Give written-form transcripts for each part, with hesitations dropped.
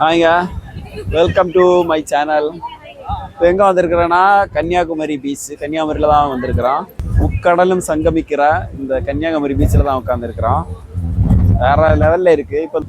ஹாய்ங்க, welcome to my channel. இப்போ எங்கே வந்திருக்கிறேன்னா Kanyakumari beach. கன்னியாகுமரியில் தான் வந்திருக்கிறோம். முக்கடலும் சங்கமிக்கிற இந்த கன்னியாகுமரி பீச்சில் தான் உட்காந்துருக்குறோம். வேற லெவலில் இருக்குது. இப்போ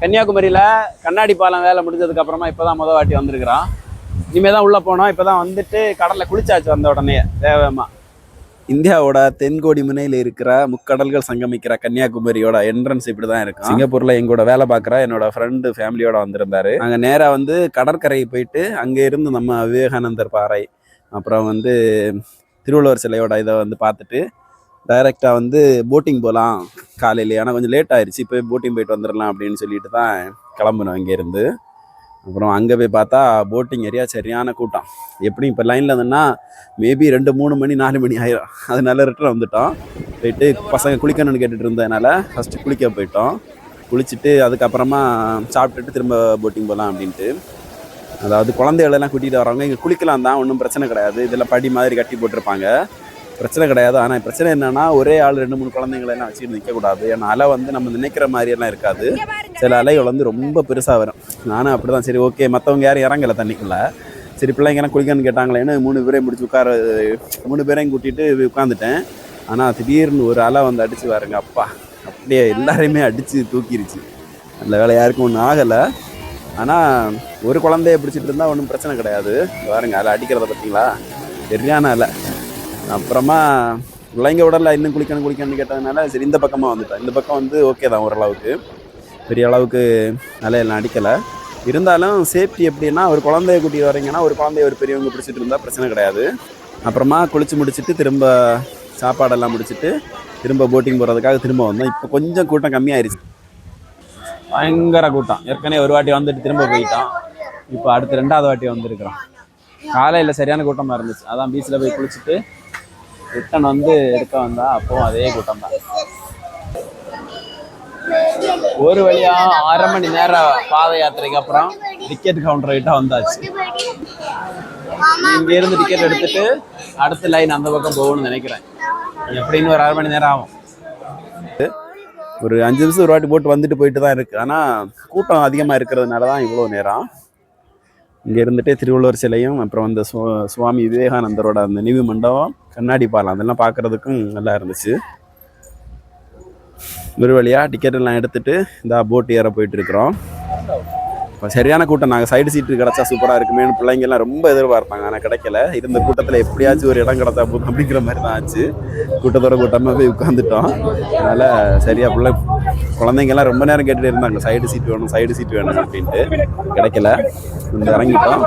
கன்னியாகுமரியில் கண்ணாடி பாலம் வேலை முடிஞ்சதுக்கு அப்புறமா இப்போ தான் வாட்டி வந்திருக்கிறோம். இனிமேல் தான் உள்ளே போனோம். இப்போ தான் வந்துட்டு கடலில் குளிச்சாச்சு வந்த உடனே வேகமாக. இந்தியாவோட தென்கோடி முனையில் இருக்கிற முக்கடல்கள் சங்கமிக்கிற கன்னியாகுமரியோட என்ட்ரன்ஸ் இப்படி தான் இருக்கும். சிங்கப்பூர்ல எங்களோட வேலை பார்க்குற என்னோட ஃப்ரெண்டு ஃபேமிலியோட வந்திருந்தாரு. அங்கே நேராக வந்து கடற்கரை போயிட்டு அங்கே இருந்து நம்ம விவேகானந்தர் பாறை, அப்புறம் வந்து திருவள்ளுவர் சிலையோட இதை வந்து பார்த்துட்டு டைரெக்டாக வந்து போட்டிங் போகலாம் காலையிலேயே. ஆனால் கொஞ்சம் லேட் ஆயிடுச்சு. இப்போ போட்டிங் போயிட்டு வந்துடலாம் அப்படின்னு சொல்லிட்டு தான் கிளம்புனோம் இங்கேருந்து. அப்புறம் அங்கே போய் பார்த்தா போட்டிங் ஏரியா சரியான கூட்டம். எப்படி இப்போ லைனில் இருந்தோன்னா மேபி 2-3 மணி 4 மணி ஆயிரும். அதனால ரிட்டர்ன் வந்துட்டோம். போயிட்டு பசங்க குளிக்கணும்னு கேட்டுட்டு இருந்ததுனால ஃபஸ்ட்டு குளிக்க போயிட்டோம். குளிச்சுட்டு அதுக்கப்புறமா சாப்பிட்டுட்டு திரும்ப போட்டிங் போகலாம் அப்படின்ட்டு. அதாவது குழந்தைகளெல்லாம் கூட்டிகிட்டு வரவங்க இங்கே குளிக்கலாம் தான், ஒன்றும் பிரச்சனை கிடையாது. இதில் படி மாதிரி கட்டி போட்டிருப்பாங்க, பிரச்சனை கிடையாது. ஆனால் பிரச்சனை என்னென்னா ஒரே ஆள் 2-3 குழந்தைங்களெல்லாம் வச்சுட்டு நிற்கக்கூடாது. ஏன்னா அலை வந்து நம்ம நினைக்கிற மாதிரியெல்லாம் இருக்காது. சில அலைகள் வந்து ரொம்ப பெருசாக வரும். நானும் அப்படி தான், சரி ஓகே மற்றவங்க யாரும் இறங்கலை தண்ணிக்குள்ளே, சரி பிள்ளைங்கெல்லாம் குளிக்கணும்னு கேட்டாங்களேன்னு 3 பேரையும் முடிச்சு 3 பேரையும் கூட்டிகிட்டு உட்காந்துட்டேன். ஆனால் திடீர்னு ஒரு அலை வந்து அடித்து பாருங்க, அப்பா அப்படியே எல்லாரையுமே அடித்து தூக்கிருச்சு. அந்த வேலை யாருக்கும் ஒன்றும் ஆகலை. ஆனால் ஒரு குழந்தைய பிடிச்சிட்டு இருந்தால் ஒன்றும் பிரச்சனை கிடையாது. பாருங்க அலை அடிக்கிறத பார்த்தீங்களா, சரியான அலை. அப்புறமா பிள்ளைங்க உடலில் இன்னும் குளிக்கணும்னு கேட்டதுனால சரி இந்த பக்கமாக வந்துட்டேன். இந்த பக்கம் வந்து ஓகே தான், ஓரளவுக்கு பெரிய அளவுக்கு அலையெல்லாம் அடிக்கலை. இருந்தாலும் சேஃப்டி எப்படின்னா, ஒரு குழந்தைய கூட்டிட்டு வரீங்கன்னா ஒரு குழந்தைய ஒரு பெரியவங்க பிடிச்சிட்டு இருந்தால் பிரச்சனை கிடையாது. அப்புறமா குளிச்சு முடிச்சுட்டு திரும்ப சாப்பாடெல்லாம் முடிச்சுட்டு திரும்ப போட்டிங் போகிறதுக்காக திரும்ப வந்தோம். இப்போ கொஞ்சம் கூட்டம் கம்மியாயிருச்சு. பயங்கர கூட்டம். ஏற்கனவே ஒரு வாட்டி வந்துட்டு திரும்ப போயிட்டோம். இப்போ அடுத்து 2வது வாட்டி வந்திருக்கிறோம். காலையில் சரியான கூட்டமாக இருந்துச்சு. அதான் பீச்சில் போய் குளிச்சுட்டு ரிட்டன் வந்து எடுக்க வந்தா அப்போவும் அதே கூட்டம் தான். ஒரு வழியா 1/2 மணி நேரம் பாத யாத்திரைக்கு அப்புறம் டிக்கெட் கவுண்டர் கிட்ட வந்தாச்சு. இங்க இருந்து டிக்கெட் எடுத்துட்டு அடுத்த லைன் அந்த பக்கம் போகணும்னு நினைக்கிறேன். எப்படின்னு ஒரு 1/2 மணி நேரம் ஆகும். ஒரு 5 நிமிஷம் ஒரு வாட்டி போட்டு வந்துட்டு போயிட்டு தான் இருக்கு. ஆனால் கூட்டம் அதிகமாக இருக்கிறதுனால தான் இவ்வளோ நேரம். இங்கே இருந்துகிட்டே திருவள்ளுவர் சிலையும் அப்புறம் அந்த சுவாமி விவேகானந்தரோட அந்த நினைவு மண்டபம், கண்ணாடி பாலம், அதெல்லாம் பார்க்குறதுக்கும் நல்லா இருந்துச்சு. ஒரு வழியாக டிக்கெட் எல்லாம் எடுத்துகிட்டு இந்த போட் ஏற போயிட்டு இருக்கிறோம். இப்போ சரியான கூட்டம். நாங்கள் சைடு சீட்டு கிடச்சா சூப்பராக இருக்குமேனு பிள்ளைங்கெல்லாம் ரொம்ப எதிர்பார்த்தாங்க. ஆனால் கிடைக்கல. இருந்த கூட்டத்தில் எப்படியாச்சும் ஒரு இடம் கிடச்சா போதும் அப்படிங்கிற மாதிரி தான் ஆச்சு. கூட்டத்தோட கூட்டமாக போய் உட்காந்துட்டோம். அதனால் சரியாக குழந்தைங்கெல்லாம் ரொம்ப நேரம் கேட்டுகிட்டு இருந்தாங்க சைடு சீட்டு வேணும் அப்படின்ட்டு. கிடைக்கல. இந்த இறங்கிட்டோம்.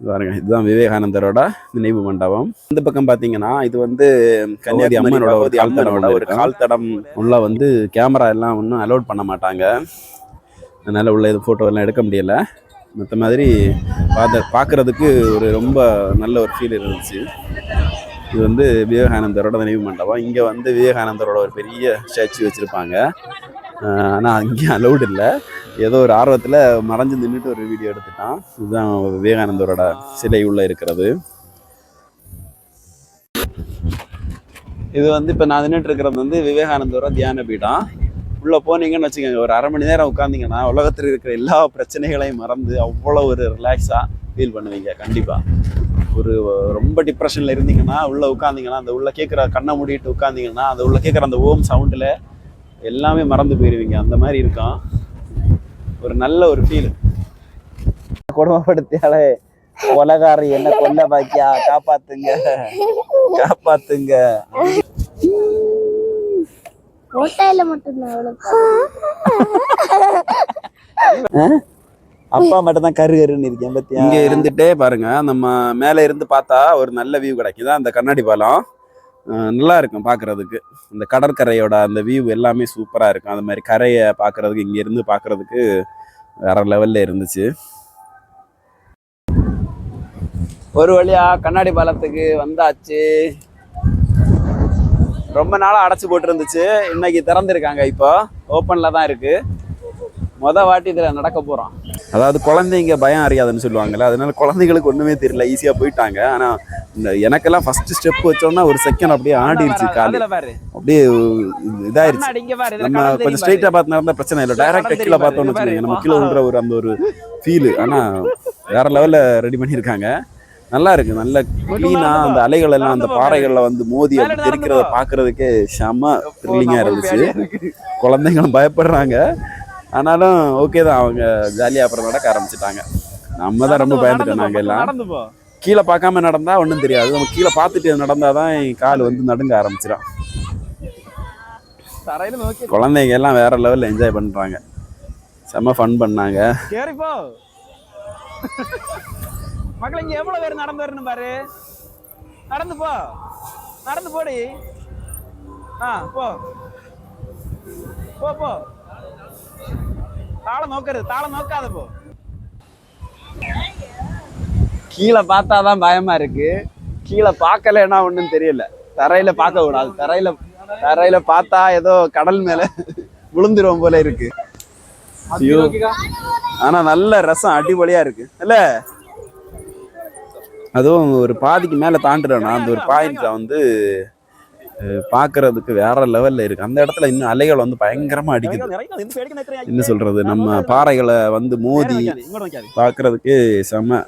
பாருங்க, இதுதான் விவேகானந்தரோட நினைவு மண்டபம். இந்த பக்கம் பார்த்தீங்கன்னா இது வந்து கன்னியாகுமரி அம்மனோட ஒரு கால் தடம் உள்ள வந்து கேமரா எல்லாம் ஒன்றும் அலோட் பண்ண மாட்டாங்க. அதனால் உள்ள இது ஃபோட்டோ எல்லாம் எடுக்க முடியலை. மற்ற மாதிரி பார்க்குறதுக்கு ஒரு ரொம்ப நல்ல ஒரு ஃபீல் இருந்துச்சு. இது வந்து விவேகானந்தரோட நினைவு மண்டபம். இங்கே வந்து விவேகானந்தரோட ஒரு பெரிய ஸ்டாச்சு வச்சுருப்பாங்க. ஆனால் அங்கேயும் அலௌடு இல்லை. ஏதோ ஒரு ஆர்வத்தில் மறைஞ்சு நின்றுட்டு ஒரு வீடியோ எடுத்துட்டான். இதுதான் விவேகானந்தரோட சிலை உள்ள இருக்கிறது. இது வந்து இப்போ நான் நின்றுட்டு இருக்கிறது வந்து விவேகானந்தரோட தியான பீடம். உள்ளே போனீங்கன்னு வச்சுக்கோங்க, ஒரு 1/2 மணி நேரம் உட்காந்திங்கன்னா உலகத்தில் இருக்கிற எல்லா பிரச்சனைகளையும் மறந்து அவ்வளோ ஒரு ரிலாக்ஸாக ஃபீல் பண்ணுவீங்க. கண்டிப்பாக ஒரு ரொம்ப டிப்ரெஷனில் இருந்தீங்கன்னா உள்ளே உட்காந்திங்கன்னா, அந்த உள்ளே கேட்குற கண்ணை மூடிட்டு உட்காந்திங்கன்னா அந்த உள்ளே கேட்குற அந்த ஓம் சவுண்டில் எல்லாமே மறந்து போயிடுவீங்க. அந்த மாதிரி இருக்கும். ஒரு நல்ல ஒரு ஃபீல். கொடுமைப்படுத்தியாலே கொலகாரி என்ன கொல்ல பாக்கியா, காப்பாத்துங்க. அப்பா மட்டும் தான் கருன்னு இருக்கேன் பத்தியா. இங்க இருந்துட்டே பாருங்க, நம்ம மேல இருந்து பார்த்தா ஒரு நல்ல வியூ கிடைக்குதா. அந்த கண்ணாடி பாலம் நல்லா இருக்கும் பார்க்குறதுக்கு. இந்த கடற்கரையோட அந்த வியூ எல்லாமே சூப்பராக இருக்கும். அந்த மாதிரி கரையை பார்க்குறதுக்கு இங்கேருந்து பார்க்குறதுக்கு வேற லெவலில் இருந்துச்சு. ஒரு வழியாக கண்ணாடி பாலத்துக்கு வந்தாச்சு. ரொம்ப நாளாக அடைச்சி போட்டு இருந்துச்சு. இன்னைக்கு திறந்துருக்காங்க. இப்போ ஓப்பனில் தான் இருக்குது. வாட்டி இதில் நடக்க போகிறோம். அதாவது குழந்தைங்க பயம் அறியாதுன்னு சொல்லுவாங்கல்ல, அதனால குழந்தைங்களுக்கு ஒன்றுமே தெரியல, ஈஸியாக போயிட்டாங்க. ஆனால் இந்த எனக்கெல்லாம் ஃபஸ்ட்டு ஸ்டெப் வச்சோன்னா ஒரு செகண்ட் அப்படியே ஆடிடுச்சு காலையில். அப்படியே இதாயிருச்சு. நம்ம கொஞ்சம் ஸ்ட்ரைட்டா பார்த்து நடந்தா பிரச்சனை இல்லை, டைரக்டா கீழே பார்த்தோம்னு வச்சுக்கோங்க நம்ம கீழே விழுற ஒரு அந்த ஒரு ஃபீல். ஆனா வேற லெவல்ல ரெடி பண்ணியிருக்காங்க. நல்லா இருக்கு, நல்ல கிளீனா அந்த அலைகள் எல்லாம் அந்த பாறைகள்ல வந்து மோதி அப்படி தெரிக்கிறத பாக்குறதுக்கே செம த்ரில்லிங்கா இருந்துச்சு. குழந்தைங்களும் பயப்படுறாங்க, ஆனாலும் ஓகே தான், அவங்க ஜாலியா அப்புறம் நடக்க ஆரம்பிச்சுட்டாங்க. நம்ம தான் ரொம்ப பயந்துட்டோம். நாங்க எல்லாம் கீழே பார்க்காம நடந்தா ஒன்றும் தெரியாது, நம்ம கீழே பார்த்துட்டு நடந்தாதான் கால் வந்து நடுங்க ஆரம்பிச்சிடும். குழந்தைங்க எல்லாம் வேற லெவல்ல என்ஜாய் பண்றாங்க, செம்ம ஃபன் பண்ணாங்க. மக்கள் இங்க எவ்வளவு பேர் நடந்து வரணும் பாரு, நடந்து போ, நடந்து போடி, போ போ போ, தாளம் நோக்காத போ. கீழே பார்த்தாதான் பயமா இருக்கு, கீழே பார்க்கலன்னா ஒன்றும் தெரியல. தரையில பார்க்க கூடாது, தரையில பார்த்தா ஏதோ கடல் மேல விழுந்துரும் போல இருக்கு. ஆனா நல்ல ரசம் அடிபொலியா இருக்கு இல்ல. அதுவும் ஒரு பாதிக்கு மேல தாண்டுறோம்னா அந்த ஒரு பாயிண்ட்ல வந்து பாக்குறதுக்கு வேற லெவல்ல இருக்கு. அந்த இடத்துல இன்னும் அலைகள் வந்து பயங்கரமா அடிக்குது. என்ன சொல்றது, நம்ம பாறைகளை வந்து மோதி பாக்குறதுக்கு செம்ம.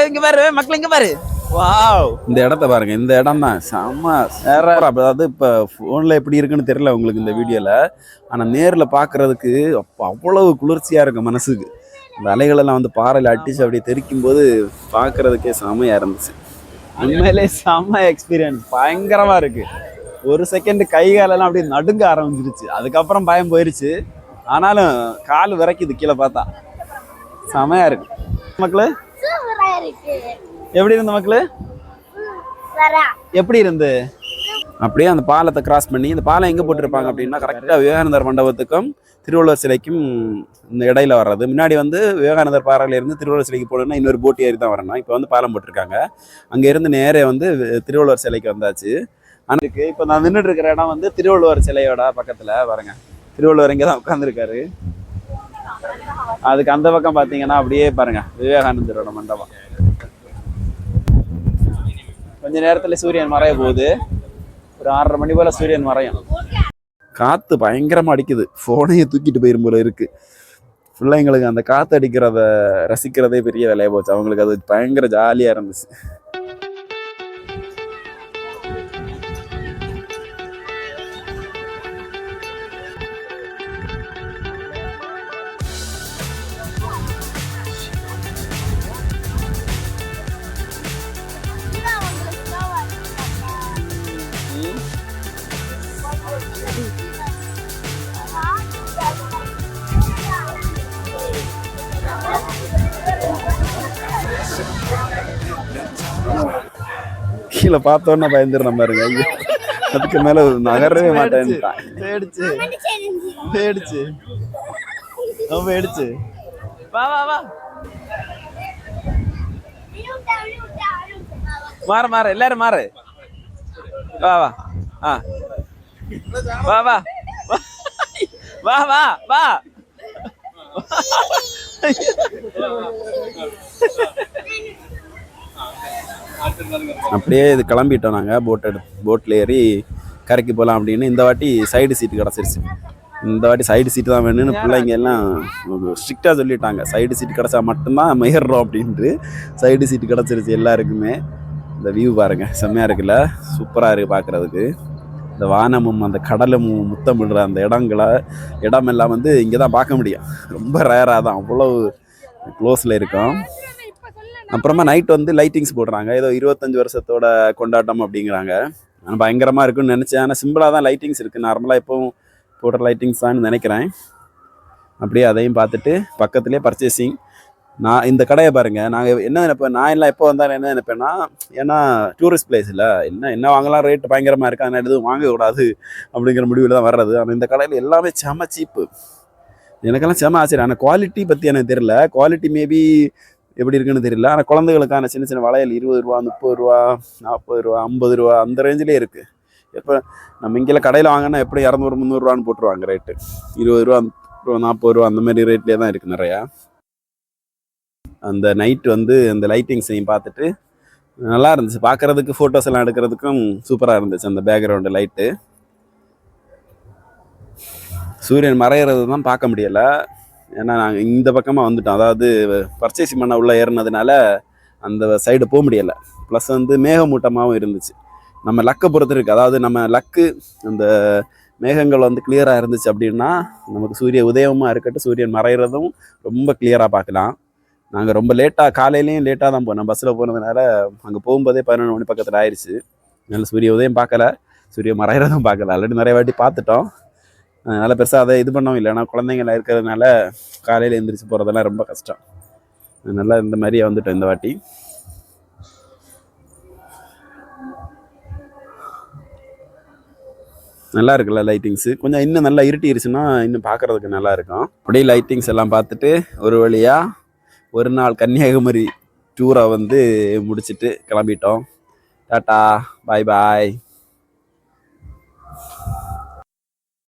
இங்க பாரு மக்கள், இங்க பாரு, வாவ், இந்த இடத்த பாருங்க, இந்த இடம் தான் செம்ம. அதாவது இப்ப போன்ல எப்படி இருக்குன்னு தெரியல உங்களுக்கு இந்த வீடியோல, ஆனா நேர்ல பாக்குறதுக்கு அவ்வளவு குளிர்ச்சியா இருக்கு மனசுக்கு. இந்த அலைகளெல்லாம் வந்து பாறையில் அடிச்சு அப்படி தெரிக்கும் போது பார்க்கறதுக்கே செமையா இருந்துச்சு. உண்மையிலே செம்ம எக்ஸ்பீரியன்ஸ், பயங்கரமா இருக்கு. ஒரு செகண்ட் கை காலெல்லாம் அப்படியே நடுங்க ஆரம்பிச்சிருச்சு, அதுக்கப்புறம் பயம் போயிருச்சு. ஆனாலும் கால் விரைக்குது கீழே பார்த்தா, செமையா இருக்கு. மக்களு எப்படி இருந்த மக்களு, எப்படி இருந்து? அப்படியே அந்த பாலத்தை கிராஸ் பண்ணி, இந்த பாலம் எங்க போட்டிருப்பாங்க அப்படின்னா கரெக்டா விவேகானந்தர் மண்டபத்துக்கும் திருவள்ளுவர் சிலைக்கும் இந்த இடையில வர்றது. முன்னாடி வந்து விவேகானந்தர் பாறையில இருந்து திருவள்ளுவர் சிலைக்கு போகணும்னா இன்னொரு போட் ஏறி தான் வரணும். இப்போ வந்து பாலம் போட்டிருக்காங்க, அங்க இருந்து நேரே வந்து திருவள்ளுவர் சிலைக்கு வந்தாச்சு. அன்னைக்கு இப்போ நான் நின்றுட்டு இருக்கிற இடம் வந்து திருவள்ளுவர் சிலையோட பக்கத்துல பாருங்க. திருவள்ளுவர் இங்கே தான் உட்காந்துருக்காரு. அதுக்கு அந்த பக்கம் பார்த்தீங்கன்னா அப்படியே பாருங்க விவேகானந்தரோட மண்டபம். கொஞ்ச நேரத்துல சூரியன் மறைய போகுது, ஒரு 6:30 மணி போல சூரியன் மறையும். காத்து பயங்கரமா அடிக்குது, போனையை தூக்கிட்டு போயிரும் போல இருக்கு. பிள்ளைங்களுக்கு அந்த காத்து அடிக்கிறத ரசிக்கிறதே பெரிய வேலையா போச்சு, அவங்களுக்கு அது பயங்கர ஜாலியா இருந்துச்சு. கீழே பார்த்தோன்னா பயந்துடுற பாருங்க, அதுக்கு மேல நகரவே மாட்டேன்ட்டான். வா வா வா, மாறு எல்லாரும் மாறு, வா வா, வா வா வா வா வா. அப்படியே இது கிளம்பிட்டோம் நாங்கள். போட்டில் ஏறி கரைக்கு போகலாம் அப்படின்னு. இந்த வாட்டி சைடு சீட்டு கிடச்சிருச்சு. இந்த வாட்டி சைடு சீட்டு தான் வேணும்னு பிள்ளைங்க எல்லாம் ஸ்ட்ரிக்டாக சொல்லிட்டாங்க. சைடு சீட்டு கிடச்சா மட்டும்தான் நம்ம ஏறுறோம் அப்படின்ட்டு சைடு சீட்டு கிடச்சிருச்சு எல்லாருக்குமே. இந்த வியூ பாருங்கள், செம்மையாக இருக்குல்ல, சூப்பராக இருக்குது பார்க்குறதுக்கு. இந்த வானமும் அந்த கடலும் முத்தமிடுற அந்த இடமெல்லாம் வந்து இங்கே தான் பார்க்க முடியும். ரொம்ப ரேராக தான், அவ்வளோ க்ளோஸில் இருக்கும். அப்புறமா நைட் வந்து லைட்டிங்ஸ் போடுறாங்க, ஏதோ 25 வருஷத்தோட கொண்டாட்டம் அப்படிங்கிறாங்க. ஆனால் பயங்கரமாக இருக்குன்னு நினச்சேன். ஆனால் சிம்பிளாக தான் லைட்டிங்ஸ் இருக்குது, நார்மலாக எப்போவும் போடுற லைட்டிங்ஸ் தான் நினைக்கிறேன். அப்படியே அதையும் பார்த்துட்டு பக்கத்துலேயே பர்ச்சேசிங். நான் இந்த கடையை பாருங்கள், நாங்கள் என்ன நினைப்பேன், நான் எல்லாம் எப்போ வந்தாலும் என்ன நினைப்பேன்னா, ஏன்னா டூரிஸ்ட் பிளேஸில் என்ன வாங்கலாம், ரேட்டு பயங்கரமாக இருக்குது, அதனால் எதுவும் வாங்கக்கூடாது அப்படிங்கிற முடிவில் தான் வர்றது. ஆனால் இந்த கடையில் எல்லாமே செம சீப்பு, எனக்கெல்லாம் செம ஆச்சரியம். ஆனால் குவாலிட்டி பற்றி எனக்கு தெரியல, குவாலிட்டி மேபி எப்படி இருக்குன்னு தெரியல. ஆனால் குழந்தைகளுக்கான சின்ன சின்ன வளையல் 20 ரூபா, 30 ரூபா, 40 ரூபா, 50 ரூபா அந்த ரேஞ்சிலே இருக்குது. இப்போ நம்ம இங்கே கடையில் வாங்கினா எப்படி 200, 300 ரூபான்னு போட்டுருவாங்க ரேட்டு. 20 ரூபா, 40 ரூபா அந்த மாதிரி ரேட்லேயே தான் இருக்குது நிறையா. அந்த நைட்டு வந்து அந்த லைட்டிங்ஸையும் பார்த்துட்டு நல்லா இருந்துச்சு பார்க்கறதுக்கு, ஃபோட்டோஸ் எல்லாம் எடுக்கிறதுக்கும் சூப்பராக இருந்துச்சு அந்த பேக்ரவுண்டு லைட்டு. சூரியன் மறையிறது தான் பார்க்க முடியலை, ஏன்னா நாங்கள் இந்த பக்கமாக வந்துட்டோம். அதாவது பர்ச்சேசிங் பண்ண உள்ளே ஏறினதுனால அந்த சைடு போக முடியலை. ப்ளஸ் வந்து மேகமூட்டமாகவும் இருந்துச்சு. நம்ம லக்கை பொறுத்து இருக்குது. அதாவது நம்ம லக்கு அந்த மேகங்கள் வந்து கிளியராக இருந்துச்சு அப்படின்னா நமக்கு சூரிய உதயமாக இருக்கட்டும் சூரியன் மறைகிறதும் ரொம்ப கிளியராக பார்க்கலாம். நாங்கள் ரொம்ப லேட்டாக, காலையிலையும் லேட்டாக தான் போனோம். பஸ்ஸில் போனதுனால அங்கே போகும்போதே 11 மணி பக்கத்தில் ஆயிடுச்சு. அதனால் சூரிய உதயம் பார்க்கல, சூரிய மறைகிறதும் பார்க்கல. ஆல்ரெடி நிறைய வாட்டி பார்த்துட்டோம். அதனால் பெருசாக அதை இது பண்ணவும் இல்லை. ஏன்னா குழந்தைங்களாம் இருக்கிறதுனால காலையில் எழுந்திரிச்சு போகிறதெல்லாம் ரொம்ப கஷ்டம். அதனால் இந்த மாதிரியே வந்துட்டோம் இந்த வாட்டி. நல்லா இருக்குல்ல லைட்டிங்ஸு. கொஞ்சம் இன்னும் நல்லா இருட்டிருச்சுன்னா இன்னும் பார்க்குறதுக்கு நல்லா இருக்கும். அப்படியே லைட்டிங்ஸ் எல்லாம் பார்த்துட்டு ஒரு வழியாக ஒரு நாள் கன்னியாகுமரி டூரை வந்து முடிச்சுட்டு கிளம்பிட்டோம். டாட்டா, பாய் பாய்.